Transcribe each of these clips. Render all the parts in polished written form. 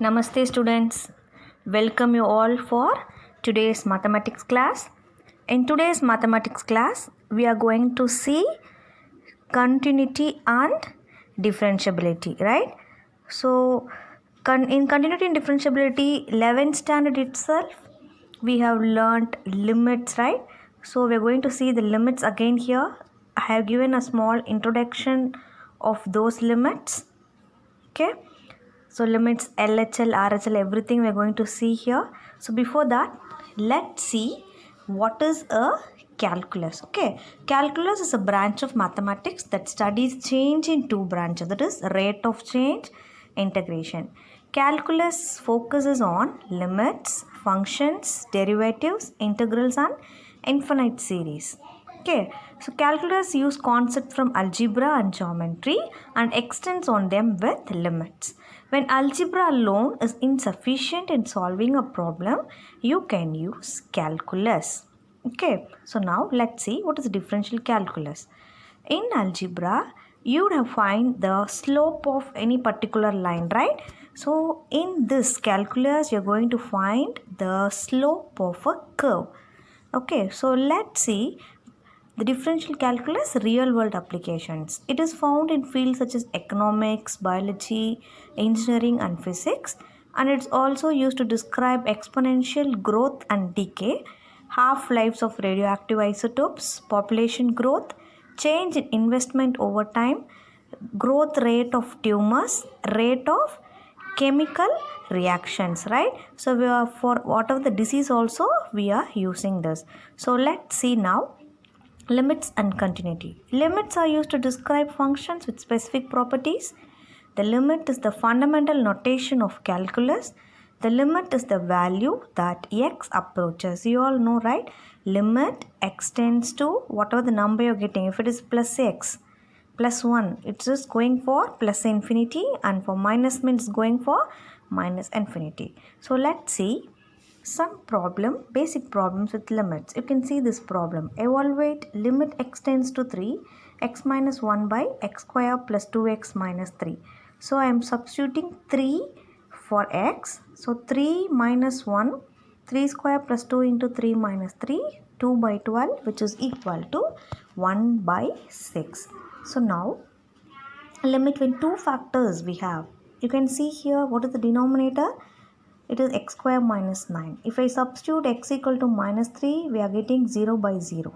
Namaste students, welcome you all for today's mathematics class. In today's mathematics class, we are going to see continuity and differentiability, right? So, in continuity and differentiability, 11th standard itself, we have learnt limits, right? So, we are going to see the limits again here. I have given a small introduction of those limits, okay? So limits LHL, RHL, everything we are going to see here. So before that, let's see what is a calculus. Okay, calculus is a branch of mathematics that studies change in two branches, that is rate of change, integration. Calculus focuses on limits, functions, derivatives, integrals and infinite series. Okay, so calculus use concepts from algebra and geometry and extends on them with limits. When algebra alone is insufficient in solving a problem, you can use calculus. Okay, so now let's see what is differential calculus. In algebra, you would have find the slope of any particular line, right? So in this calculus, you're going to find the slope of a curve. Okay, so let's see the differential calculus real world applications. It is found in fields such as economics, biology, engineering and physics, and it's also used to describe exponential growth and decay, half-lives of radioactive isotopes, population growth, change in investment over time, growth rate of tumors, rate of chemical reactions, right? So we are for whatever the disease also we are using this. So let's see now limits and continuity. Limits are used to describe functions with specific properties. The limit is the fundamental notation of calculus. The limit is the value that x approaches. You all know, right? Limit x tends to whatever the number you're getting. If it is plus x, plus 1, it's just going for plus infinity, and for minus means going for minus infinity. So let's see some basic problems with limits. You can see this problem. Evaluate limit x tends to 3, x minus 1 by x square plus 2x minus 3. So I am substituting 3 for x. So 3 minus 1, 3 square plus 2 into 3 minus 3, 2 by 12, which is equal to 1 by 6. So now limit when two factors we have. You can see here what is the denominator. It is x square minus 9. If I substitute x equal to minus 3, we are getting 0 by 0.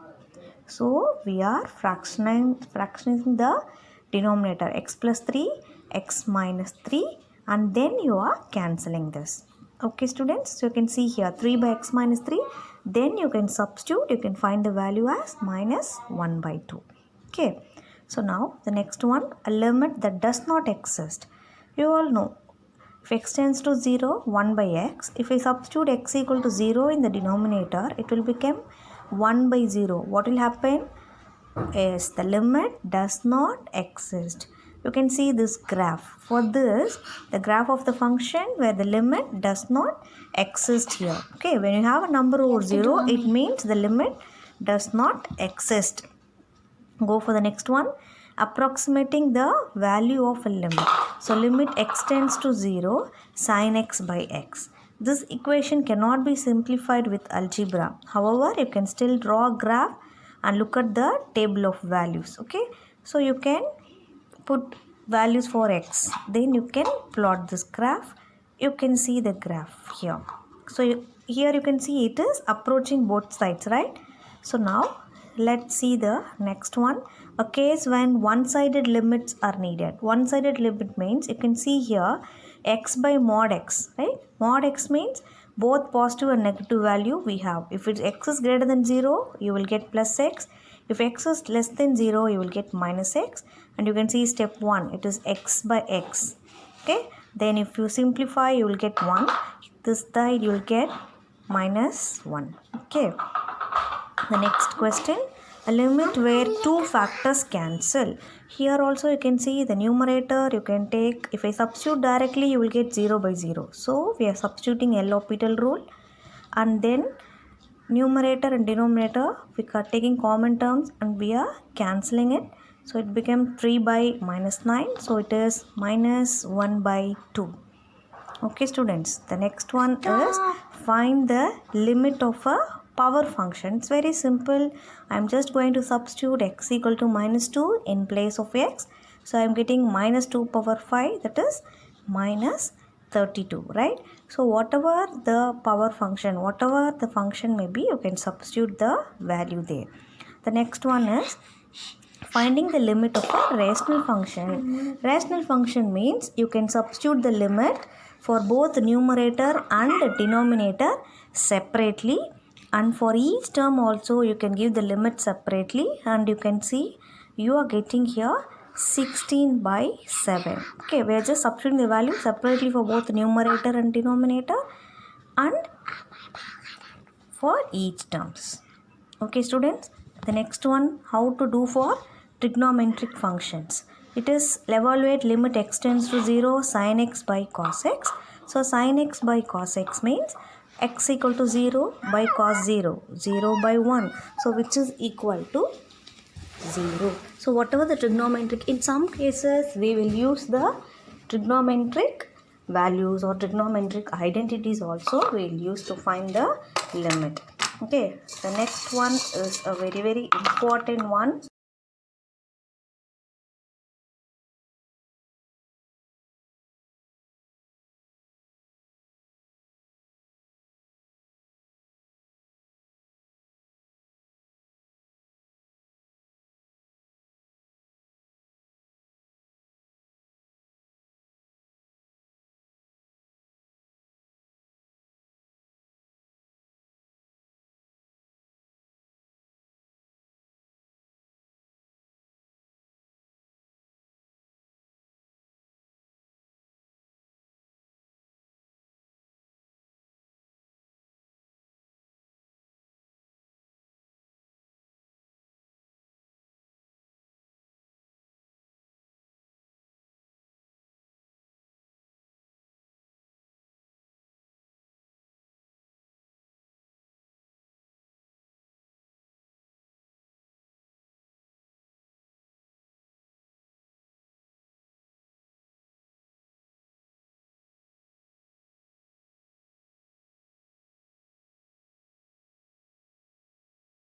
So we are fractionizing the denominator x plus 3, x minus 3, and then you are cancelling this. Okay students, so you can see here 3 by x minus 3. Then you can substitute, you can find the value as minus 1 by 2. Okay, so now the next one, a limit that does not exist. You all know, if x tends to 0, 1 by x. If I substitute x equal to 0 in the denominator, it will become 1 by 0. What will happen? Yes, the limit does not exist. You can see this graph. For this, the graph of the function where the limit does not exist here. Okay, when you have a number over 0, it means the limit does not exist. Go for the next one. Approximating the value of a limit. So limit x tends to 0, sin x by x. This equation cannot be simplified with algebra. However, you can still draw a graph and look at the table of values. Okay, so you can put values for x. Then you can plot this graph. You can see the graph here. So here you can see it is approaching both sides, right? So now let's see the next one. A case when one-sided limits are needed. One-sided limit means you can see here x by mod x, right? Mod x means both positive and negative value we have. If it's x is greater than 0, you will get plus x. If x is less than 0, you will get minus x. And you can see step 1, it is x by x. Okay. Then if you simplify, you will get 1. This side you will get minus 1. Okay. The next question, a limit where two factors cancel. Here also you can see the numerator you can take. If I substitute directly, you will get 0 by 0. So we are substituting L'Hopital rule, and then numerator and denominator we are taking common terms and we are cancelling it. So it became 3 by minus 9. So it is minus 1 by 2. Okay students, the next one is find the limit of a power function. It's very simple. I'm just going to substitute x equal to minus 2 in place of x. So I'm getting minus 2 power 5, that is minus 32, right? So whatever the power function, whatever the function may be, you can substitute the value there. The next one is finding the limit of a rational function. Rational function means you can substitute the limit for both numerator and denominator separately, and for each term also you can give the limit separately, and you can see you are getting here 16 by 7. Okay, we are just substituting the value separately for both numerator and denominator and for each terms. Okay students, the next one, how to do for trigonometric functions. It is evaluate limit x tends to 0 sin x by cos x. So sin x by cos x means x equal to 0 by cos 0, 0 by 1. So which is equal to 0. So whatever the trigonometric, in some cases we will use the trigonometric values or trigonometric identities also we will use to find the limit. Okay, the next one is a very important one.